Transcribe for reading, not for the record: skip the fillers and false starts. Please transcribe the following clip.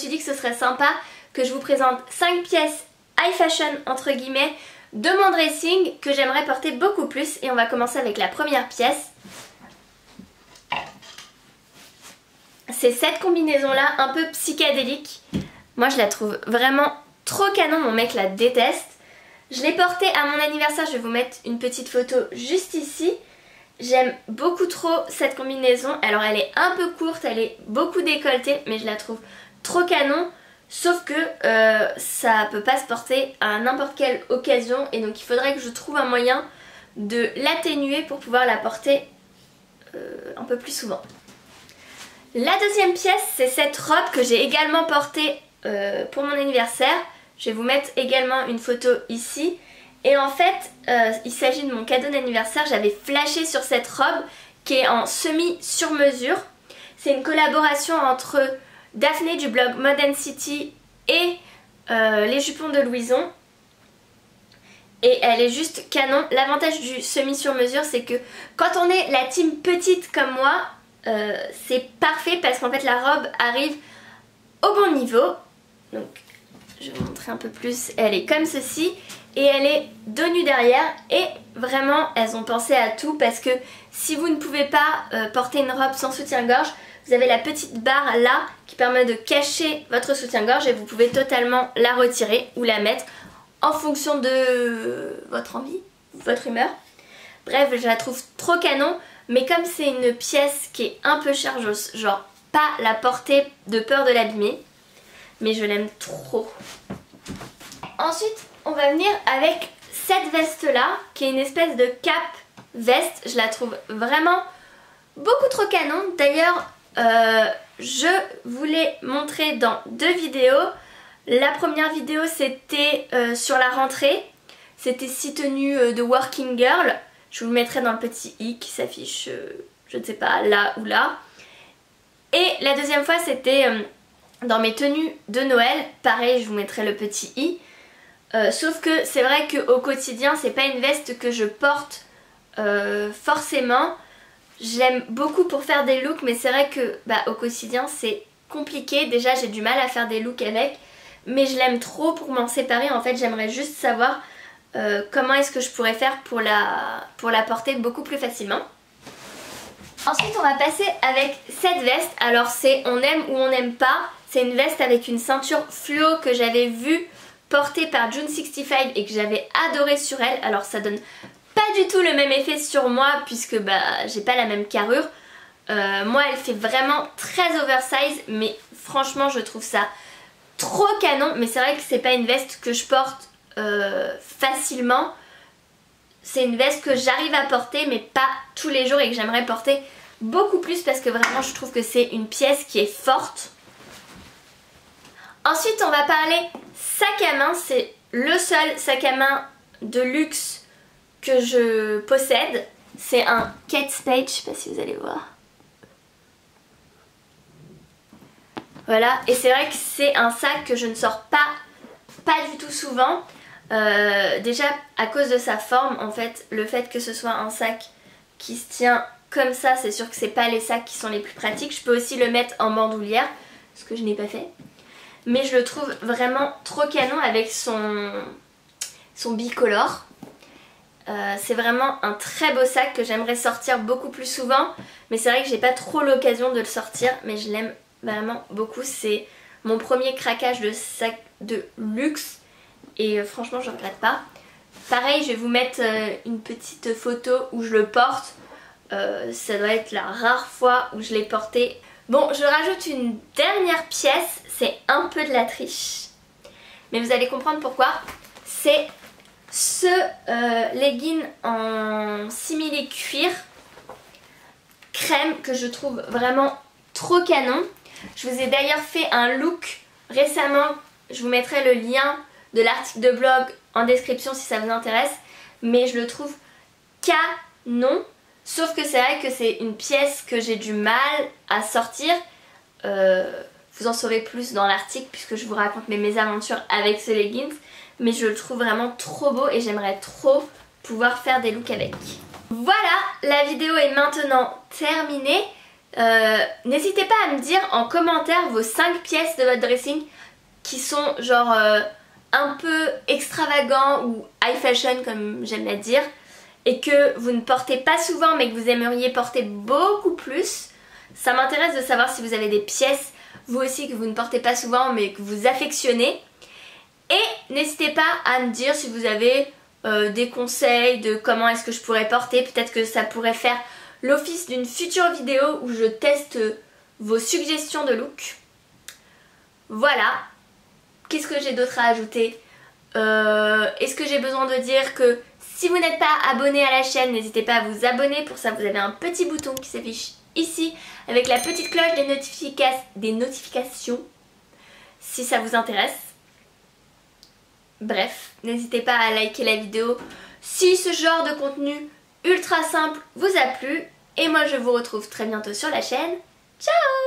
suis dit que ce serait sympa que je vous présente 5 pièces high fashion entre guillemets de mon dressing que j'aimerais porter beaucoup plus. Et on va commencer avec la première pièce. C'est cette combinaison là un peu psychédélique. Moi je la trouve vraiment trop canon, mon mec la déteste. Je l'ai portée à mon anniversaire, je vais vous mettre une petite photo juste ici. J'aime beaucoup trop cette combinaison. Alors elle est un peu courte, elle est beaucoup décolletée, mais je la trouve trop canon. Sauf que ça peut pas se porter à n'importe quelle occasion. Et donc il faudrait que je trouve un moyen de l'atténuer pour pouvoir la porter un peu plus souvent. La deuxième pièce, c'est cette robe que j'ai également portée pour mon anniversaire. Je vais vous mettre également une photo ici. Et en fait, il s'agit de mon cadeau d'anniversaire. J'avais flashé sur cette robe qui est en semi sur mesure. C'est une collaboration entre Daphné du blog Modern City et les jupons de Louison. Et elle est juste canon. L'avantage du semi sur mesure, c'est que quand on est la team petite comme moi, c'est parfait parce qu'en fait la robe arrive au bon niveau. Donc je vais vous montrer un peu plus. Elle est comme ceci et elle est dos nu derrière. Et vraiment elles ont pensé à tout parce que si vous ne pouvez pas porter une robe sans soutien-gorge, vous avez la petite barre là qui permet de cacher votre soutien-gorge et vous pouvez totalement la retirer ou la mettre en fonction de votre envie, votre humeur. Bref, je la trouve trop canon. Mais comme c'est une pièce qui est un peu chère, j'ose genre pas la porter de peur de l'abîmer. Mais je l'aime trop. Ensuite, on va venir avec cette veste là, qui est une espèce de cape veste. Je la trouve vraiment beaucoup trop canon. D'ailleurs, je vous l'ai montré dans 2 vidéos. La première vidéo, c'était sur la rentrée. C'était 6 tenues de working girl. Je vous le mettrai dans le petit i qui s'affiche, je ne sais pas, là ou là. Et la deuxième fois, c'était dans mes tenues de Noël. Pareil, je vous mettrai le petit i. Sauf que c'est vrai qu'au quotidien, c'est pas une veste que je porte forcément. Je l'aime beaucoup pour faire des looks, mais c'est vrai que au quotidien, c'est compliqué. Déjà, j'ai du mal à faire des looks avec. Mais je l'aime trop pour m'en séparer. En fait, j'aimerais juste savoir comment est-ce que je pourrais faire pour la porter beaucoup plus facilement. Ensuite on va passer avec cette veste. Alors c'est on aime ou on n'aime pas. C'est une veste avec une ceinture fluo que j'avais vue portée par June65 et que j'avais adoré sur elle. Alors ça donne pas du tout le même effet sur moi puisque j'ai pas la même carrure. Moi elle fait vraiment très oversize, mais franchement je trouve ça trop canon. Mais c'est vrai que c'est pas une veste que je porte facilement. C'est une veste que j'arrive à porter mais pas tous les jours et que j'aimerais porter beaucoup plus parce que vraiment je trouve que c'est une pièce qui est forte. Ensuite on va parler sac à main. C'est le seul sac à main de luxe que je possède. C'est un Kate Spade, je sais pas si vous allez voir. Voilà, et c'est vrai que c'est un sac que je ne sors pas du tout souvent. Déjà à cause de sa forme, en fait, le fait que ce soit un sac qui se tient comme ça, c'est sûr que c'est pas les sacs qui sont les plus pratiques. Je peux aussi le mettre en bandoulière, ce que je n'ai pas fait. Mais je le trouve vraiment trop canon avec son bicolore. C'est vraiment un très beau sac que j'aimerais sortir beaucoup plus souvent. Mais c'est vrai que j'ai pas trop l'occasion de le sortir, mais je l'aime vraiment beaucoup. C'est mon premier craquage de sac de luxe. Et franchement je regrette pas. Pareil, je vais vous mettre une petite photo où je le porte. Ça doit être la rare fois où je l'ai porté. Bon, je rajoute une dernière pièce. C'est un peu de la triche, mais vous allez comprendre pourquoi. C'est ce legging en simili cuir crème que je trouve vraiment trop canon. Je vous ai d'ailleurs fait un look récemment. Je vous mettrai le lien de l'article de blog en description si ça vous intéresse, mais je le trouve canon. Sauf que c'est vrai que c'est une pièce que j'ai du mal à sortir. Vous en saurez plus dans l'article puisque je vous raconte mes mésaventures avec ce leggings, mais je le trouve vraiment trop beau et j'aimerais trop pouvoir faire des looks avec. Voilà, la vidéo est maintenant terminée. N'hésitez pas à me dire en commentaire vos 5 pièces de votre dressing qui sont genre un peu extravagants ou high fashion comme j'aime à dire, et que vous ne portez pas souvent mais que vous aimeriez porter beaucoup plus. Ça m'intéresse de savoir si vous avez des pièces vous aussi que vous ne portez pas souvent mais que vous affectionnez. Et n'hésitez pas à me dire si vous avez des conseils de comment est-ce que je pourrais porter. Peut-être que ça pourrait faire l'office d'une future vidéo où je teste vos suggestions de look. Voilà. Qu'est-ce que j'ai d'autre à ajouter? Est-ce que j'ai besoin de dire que si vous n'êtes pas abonné à la chaîne, n'hésitez pas à vous abonner. Pour ça, vous avez un petit bouton qui s'affiche ici avec la petite cloche des notifications si ça vous intéresse. Bref, n'hésitez pas à liker la vidéo si ce genre de contenu ultra simple vous a plu. Et moi, je vous retrouve très bientôt sur la chaîne. Ciao!